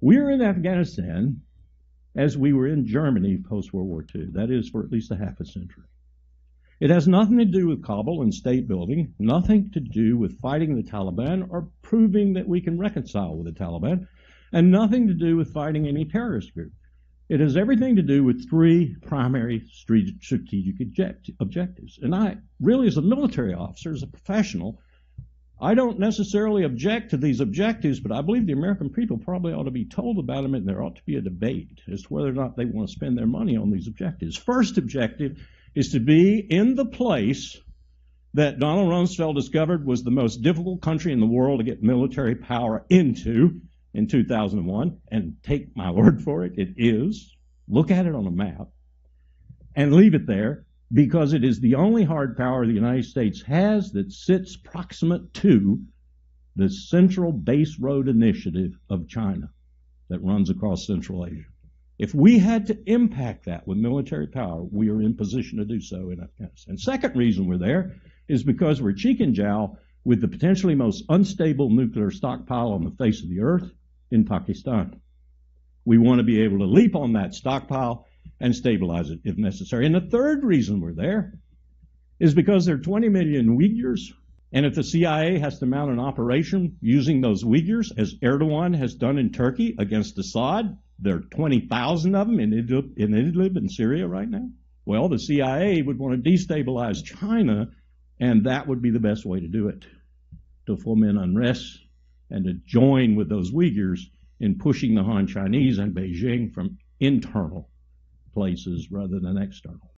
We're in Afghanistan as we were in Germany post-World War II. That is, for at least a half a century. It has nothing to do with Kabul and state building, nothing to do with fighting the Taliban or proving that we can reconcile with the Taliban, and nothing to do with fighting any terrorist group. It has everything to do with three primary strategic objectives. And I really, as a military officer, as a professional, I don't necessarily object to these objectives, but I believe the American people probably ought to be told about them, and there ought to be a debate as to whether or not they want to spend their money on these objectives. First objective is to be in the place that Donald Rumsfeld discovered was the most difficult country in the world to get military power into in 2001, and take my word for it, it is. Look at it on a map and leave it there, because it is the only hard power the United States has that sits proximate to the Central Base Road Initiative of China that runs across Central Asia. If we had to impact that with military power, we are in position to do so in Afghanistan. Second reason we're there is because we're cheek and jowl with the potentially most unstable nuclear stockpile on the face of the earth in Pakistan. We want to be able to leap on that stockpile and stabilize it if necessary. And the third reason we're there is because there are 20 million Uyghurs, and if the CIA has to mount an operation using those Uyghurs, as Erdogan has done in Turkey against Assad, there are 20,000 of them in Idlib in Syria right now. Well, the CIA would want to destabilize China, and that would be the best way to do it, to foment unrest and to join with those Uyghurs in pushing the Han Chinese and Beijing from internal places rather than external.